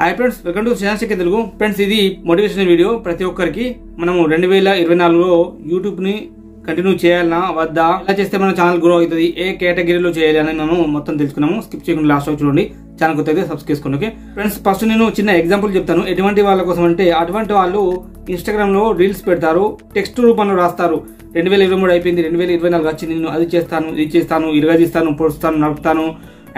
Hi friends, welcome to Srinath Telugu. Friends, ఇది motivational video. ప్రతి ఒక్కరికి మనము 2024లో యూట్యూబ్ ని కంటిన్యూ చేయాలన్నా వద్దా, ఎలా చేస్తే మన ఛానల్ గ్రో అవుతుంది, ఏ కేటగిరీలో చేయాలి అని మనం మొత్తం తెలుసుకున్నాము. స్కిప్ చేయకుండా లాస్ట్ వరకు చూడండి. ఛానల్ కొత్త అయితే సబ్స్క్రైబ్ చేసుకోండి. ఓకే ఫ్రెండ్స్, ఫస్ట్ నేను చిన్న ఎగ్జాంపుల్ చెప్తాను. ఎటువంటి వాళ్ళ కోసం అంటే, అటువంటి వాళ్ళు ఇన్స్టాగ్రామ్ లో రీల్స్ పెడతారు, టెక్స్ట్ రూపంలో రాస్తారు. 2023 అయిపోయింది, 2024 వచ్చింది, నేను అది చేస్తాను, ఇది చేస్తాను, ఇరగదీస్తాను, పొడుస్తాను, నడుపుతాను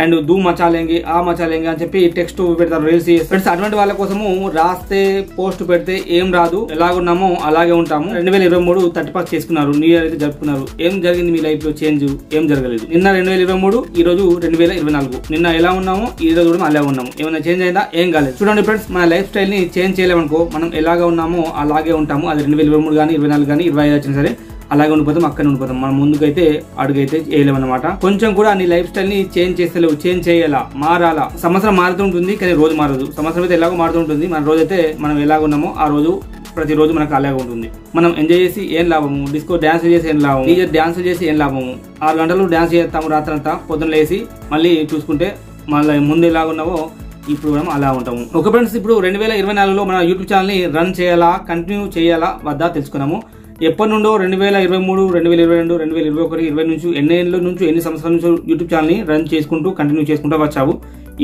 అండ్ దూ మచాలేంగి ఆ మచాలేంగి అని చెప్పి టెక్స్ట్ పెడతారు, రీల్స్. ఫ్రెండ్స్, అటువంటి వాళ్ళ కోసము రాస్తే పోస్ట్ పెడితే ఏం రాదు, ఎలాగున్నామో అలాగే ఉంటాము. 2023 31 చేసుకున్నారు, న్యూ ఇయర్ అయితే జరుపుకున్నారు. ఏం జరిగింది మీ లైఫ్ లో? చేంజ్ ఏం జరగలేదు. నిన్న 2023, ఈ రోజు 2024. నిన్న ఎలా ఉన్నామో ఈ రోజు కూడా అలా ఉన్నాము. ఏమైనా చేంజ్ అయిందా? ఏం కాలేదు. చూడండి ఫ్రెండ్స్, మన లైఫ్ స్టైల్ ని చేంజ్ చేయలేమనుకో, మనం ఎలాగా ఉన్నామో అలాగే ఉంటాము. అది 2023 కానీ 24 కానీ 25 వచ్చినా సరే అలాగే ఉండిపోతాం, అక్కడ ఉండిపోతాం. మనం ముందుకైతే అడుగైతే వేయలేమన్నమాట. కొంచెం కూడా నీ లైఫ్ స్టైల్ ని చేంజ్ చేస్తలేవు. చేంజ్ చేయాలా, మారాలా. సంవత్సరం మారుతూ ఉంటుంది కానీ రోజు మారదు. సంవత్సరం అయితే ఎలాగో మారుతూ ఉంటుంది, మన రోజు అయితే మనం ఎలాగ ఉన్నామో ఆ రోజు ప్రతిరోజు మనకు అలాగే ఉంటుంది. మనం ఎంజాయ్ చేసి ఏం లాభము, డిస్కో డ్యాన్స్ చేసి ఏం లాభము, డీజే డ్యాన్స్ చేసి ఏం లాభము. 6 గంటలు డ్యాన్స్ చేస్తాము రాత్రంతా, పొద్దున్న లేసి మళ్ళీ చూసుకుంటే మళ్ళీ ముందు ఎలాగ ఉన్నావో ఇప్పుడు మనం అలా ఉంటాము. ఒక ఫ్రెండ్స్, ఇప్పుడు 2024లో మన యూట్యూబ్ ఛానల్ ని రన్ చేయాలా, కంటిన్యూ చేయాలా వద్దా తెలుసుకున్నాము. ఎప్పటి నుండో 2023, 2022, 2021, 20 నుంచి ఎన్ని సంవత్సరాల నుంచి యూట్యూబ్ ఛానల్ ని రన్ చేసుకుంటూ కంటిన్యూ చేసుకుంటూ వచ్చావు.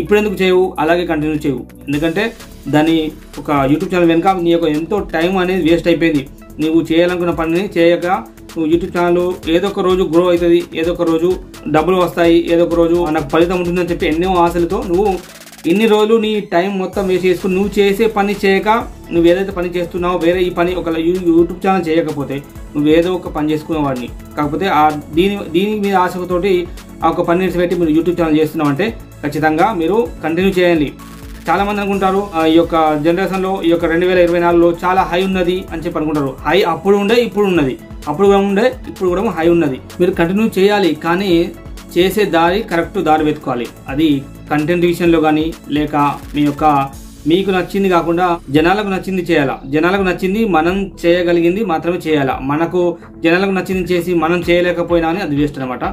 ఇప్పుడు ఎందుకు చేయవు? అలాగే కంటిన్యూ చేయవు. ఎందుకంటే దాని ఒక యూట్యూబ్ ఛానల్ వెనుక నీ యొక్క ఎంతో టైం అనేది వేస్ట్ అయిపోయింది. నువ్వు చేయాలనుకున్న పనిని చేయక నువ్వు యూట్యూబ్ ఛానల్ ఏదో ఒక రోజు గ్రో అవుతుంది, ఏదో ఒక రోజు డబ్బులు వస్తాయి, ఏదో ఒక రోజు నాకు ఫలితం ఉంటుందని చెప్పి ఎన్నో ఆశలతో నువ్వు ఇన్ని రోజులు నీ టైం మొత్తం వేస్ట్ చేసుకుని నువ్వు చేసే పని చేయక, నువ్వు ఏదైతే పని చేస్తున్నావో వేరే ఈ పని ఒక యూట్యూబ్ ఛానల్ చేయకపోతే నువ్వు ఏదో ఒక పని చేసుకునేవాడిని. కాకపోతే దీని మీద ఆశతోటి ఆ ఒక పని పెట్టి మీరు యూట్యూబ్ ఛానల్ చేస్తున్నావు అంటే ఖచ్చితంగా మీరు కంటిన్యూ చేయండి. చాలా మంది అనుకుంటారు ఈ యొక్క జనరేషన్ లో, ఈ యొక్క 2024లో చాలా హై ఉన్నది అని చెప్పి అనుకుంటారు. హై అప్పుడు ఉండే, ఇప్పుడు ఉన్నది. అప్పుడు కూడా ఉండే, ఇప్పుడు కూడా హై ఉన్నది. మీరు కంటిన్యూ చేయాలి, కానీ చేసే దారి కరెక్ట్ దారి వెతుకోవాలి. అది కంటెంట్ విషయంలో కానీ, లేక మీకు నచ్చింది కాకుండా జనాలకు నచ్చింది చేయాలా. జనాలకు నచ్చింది మనం చేయగలిగింది మాత్రమే చేయాలా. మనకు జనాలకు నచ్చింది చేసి మనం చేయలేకపోయినా అని అది వేస్ట్ అనమాట.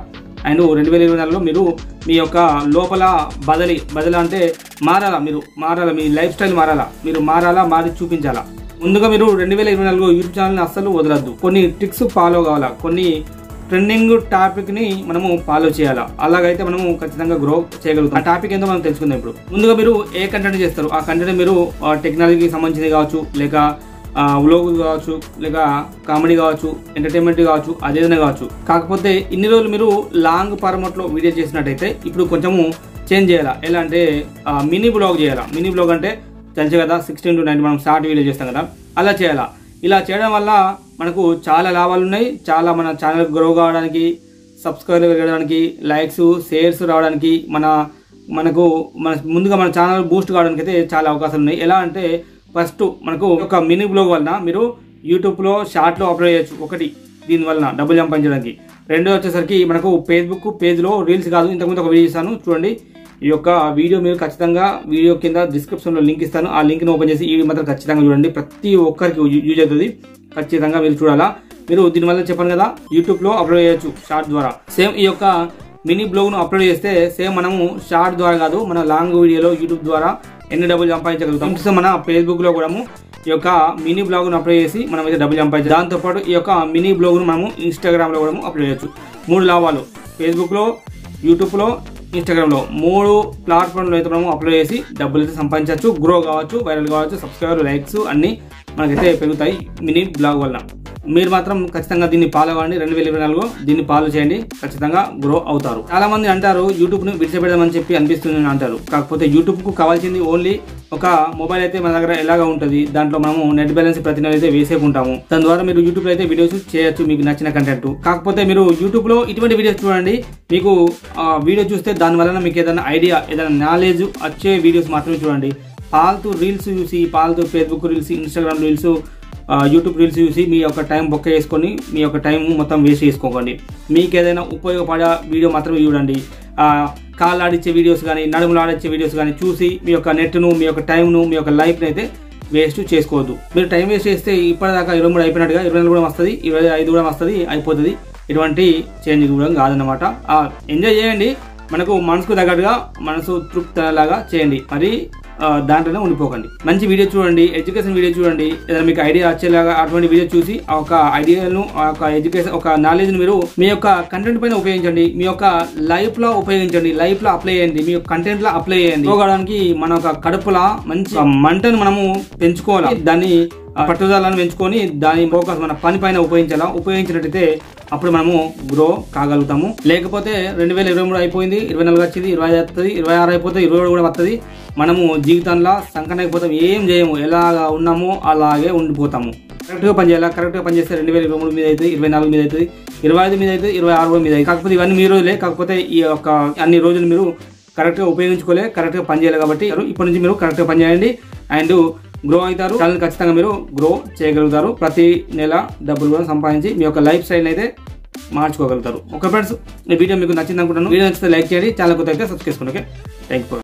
అండ్ 2024లో మీరు మీ యొక్క లోపల బదలి అంటే మారాలా. మీరు మారాలా, మీ లైఫ్ స్టైల్ మారాలా, మీరు మారి చూపించాలా. ముందుగా మీరు 2024లో యూట్యూబ్ ఛానల్ని అస్సలు వదలద్దు. కొన్ని ట్రిక్స్ ఫాలో కావాలా, కొన్ని ట్రెండింగ్ టాపిక్ ని మనము ఫాలో చేయాలా. అలాగైతే మనము ఖచ్చితంగా గ్రో చేయగలుగుతాం. ఆ టాపిక్ ఏందో మనం తెలుసుకుందాం. ఇప్పుడు ముందుగా మీరు ఏ కంటెంట్ చేస్తారు, ఆ కంటెంట్ మీరు టెక్నాలజీకి సంబంధించింది కావచ్చు, లేక వ్లాగ్ కావచ్చు, లేక కామెడీ కావచ్చు, ఎంటర్టైన్మెంట్ కావచ్చు, అదేదైనా కావచ్చు. కాకపోతే ఇన్ని రోజులు మీరు లాంగ్ ఫార్మాట్ లో వీడియో చేసినట్టయితే ఇప్పుడు కొంచెము చేంజ్ చేయాలా. ఎలా అంటే మినీ బ్లాగ్ చేయాలా. మినీ బ్లాగ్ అంటే తెలుసు కదా, 16 to 19 మనం షార్ట్ వీడియో చేస్తాం కదా, అలా చేయాలా. ఇలా చేయడం వల్ల మనకు చాలా లాభాలు ఉన్నాయి. చాలా మన ఛానల్ గ్రో కావడానికి, సబ్స్క్రైబర్ పెరగడానికి, లైక్స్, షేర్స్ రావడానికి, మనకు ముందుగా మన ఛానల్ బూస్ట్ కావడానికి అయితే చాలా అవకాశాలు ఉన్నాయి. ఎలా అంటే, ఫస్ట్ మనకు ఒక మినీ బ్లాగ్ వలన మీరు యూట్యూబ్లో షార్ట్లో అప్లోడ్ చేయొచ్చు. ఒకటి, దీనివల్ల డబ్బులు సంపాదించడానికి. రెండో వచ్చేసరికి మనకు ఫేస్బుక్ పేజ్లో రీల్స్ కాదు, ఇంతకుముందు ఒక వీడియో ఇస్తాను చూడండి. ఈ యొక్క వీడియో మీరు ఖచ్చితంగా వీడియో కింద డిస్క్రిప్షన్లో లింక్ ఇస్తాను. ఆ లింక్ని ఓపెన్ చేసి ఈ వీడియో మాత్రం ఖచ్చితంగా చూడండి. ప్రతి ఒక్కరికి యూజ్ అవుతుంది, ఖచ్చితంగా మీరు చూడాలా. మీరు దీనివల్ల చెప్పాను కదా, యూట్యూబ్లో అప్లోడ్ చేయొచ్చు షార్ట్ ద్వారా. సేమ్ ఈ యొక్క మినీ బ్లాగ్ను అప్లోడ్ చేస్తే సేమ్ మనము షార్ట్ ద్వారా కాదు, మన లాంగ్ వీడియోలో యూట్యూబ్ ద్వారా ఎన్ని డబ్బులు సంపాదించగలుగుతాం. సో మన ఫేస్బుక్లో కూడా ఈ యొక్క మినీ బ్లాగ్ను అప్లోడ్ చేసి మనం అయితే డబ్బులు సంపాదించాలి. దాంతోపాటు ఈ యొక్క మినీ బ్లాగ్ను మనము ఇన్స్టాగ్రామ్లో కూడా అప్లోడ్ చేయొచ్చు. 3 లాభాలు: ఫేస్బుక్లో, యూట్యూబ్లో, ఇన్స్టాగ్రామ్లో. 3 ప్లాట్ఫామ్లో అయితే మనం అప్లోడ్ చేసి డబ్బులు అయితే సంపాదించవచ్చు, గ్రో కావచ్చు, వైరల్ కావచ్చు, సబ్స్క్రైబర్, లైక్స్ అన్ని మనకైతే పెరుగుతాయి మినీ బ్లాగ్ వల్ల. మీరు మాత్రం ఖచ్చితంగా దీన్ని ఫాలో అవ్వండి. 2024లో దీన్ని ఫాలో చేయండి, ఖచ్చితంగా గ్రో అవుతారు. చాలా మంది అంటారు యూట్యూబ్ ను విడిచిపెడదామని చెప్పి అనిపిస్తుంది అంటారు. కాకపోతే యూట్యూబ్ కు కావాల్సింది ఓన్లీ ఒక మొబైల్ అయితే మన దగ్గర ఎలాగా ఉంటుంది. దాంట్లో మనము నెట్ బ్యాలెన్స్ ప్రతి నెల అయితే వేసేకుంటాము. దాని ద్వారా మీరు యూట్యూబ్ లో అయితే వీడియోస్ చేయొచ్చు, మీకు నచ్చిన కంటెంట్. కాకపోతే మీరు యూట్యూబ్ లో ఇటువంటి వీడియోస్ చూడండి. మీకు వీడియో చూస్తే దాని వలన మీకు ఏదైనా ఐడియా, ఏదైనా నాలెడ్జ్ వచ్చే వీడియోస్ మాత్రమే చూడండి. పాల్తూ రీల్స్ చూసి, పాల్తూ Facebook reels, Instagram reels, YouTube reels చూసి మీ యొక్క టైం బొక్క చేసుకొని మీ యొక్క టైం మొత్తం వేస్ట్ చేసుకోకండి. మీకు ఏదైనా ఉపయోగపడే వీడియో మాత్రమే చూడండి. కాళ్ళు ఆడిచ్చే వీడియోస్ కానీ, నడుములు ఆడిచ్చే వీడియోస్ కానీ చూసి మీ యొక్క నెట్ను, మీ యొక్క టైంను, మీ యొక్క లైఫ్ని అయితే వేస్ట్ చేసుకోవద్దు. మీరు టైం వేస్ట్ చేస్తే ఇప్పటిదాకా 23 అయిపోయినట్టుగా 24 కూడా వస్తుంది, 25 కూడా వస్తుంది, అయిపోతుంది. ఇటువంటి చేంజ్ కూడా కాదన్నమాట. ఎంజాయ్ చేయండి, మనకు మనసుకు తగ్గట్టుగా, మనసు తృప్తి లాగా చేయండి. మరి దాంట్లోనే ఉండిపోకండి. మంచి వీడియో చూడండి, ఎడ్యుకేషన్ వీడియో చూడండి, ఏదైనా మీకు ఐడియా వచ్చేలాగా అటువంటి వీడియో చూసి ఒక ఐడియాను, ఒక ఎడ్యుకేషన్, ఒక నాలెడ్జ్ మీరు మీ యొక్క కంటెంట్ పైన ఉపయోగించండి, మీ యొక్క లైఫ్ లో ఉపయోగించండి, లైఫ్ లో అప్లై చేయండి, మీ యొక్క కంటెంట్ లో అప్లై చేయండి. పోగడానికి మన ఒక కడుపులో మంచి మంటను మనము పెంచుకోవాలి, దాన్ని పట్టుదలను పెంచుకొని దాని ఫోకస్ మన పని పైన ఉపయోగించినట్టయితే అప్పుడు మనము గ్రో కాగలుగుతాము. లేకపోతే 2023 అయిపోయింది, 24 వచ్చింది, 25 వస్తుంది, 26 అయిపోతుంది, 27 కూడా వస్తుంది. మనము జీవితంలో సంకనైపోతాం, ఏం చేయము, ఎలాగా ఉన్నామో అలాగే ఉండిపోతాము. కరెక్ట్గా పనిచేయాలా, కరెక్ట్గా పనిచేస్తే 2023 మీద అవుతుంది, 24 మీద అవుతుంది, 25 మీద అవుతుంది, 26 మీద అవుతుంది. కాకపోతే ఇవన్నీ మీ రోజులే, కాకపోతే ఈ యొక్క అన్ని రోజులు మీరు కరెక్ట్గా ఉపయోగించుకోలే, కరెక్ట్గా పనిచేయాలి. కాబట్టి ఇప్పటి నుంచి మీరు కరెక్ట్గా పనిచేయండి అండ్ గ్రో అవుతారు. ఛానల్ ఖచ్చితంగా మీరు గ్రో చేయగలుగుతారు. ప్రతి నెల డబ్బులు కూడా సంపాదించి మీ యొక్క లైఫ్ స్టైల్ అయితే మార్చుకోగలుగుతారు. ఓకే ఫ్రెండ్స్, ఈ వీడియో మీకు నచ్చింది అనుకుంటాను. వీడియో నచ్చితే లైక్ చేయండి, ఛానల్ కొత్త అయితే సబ్స్క్రైబ్ చేసుకోండి. Okay, thank you.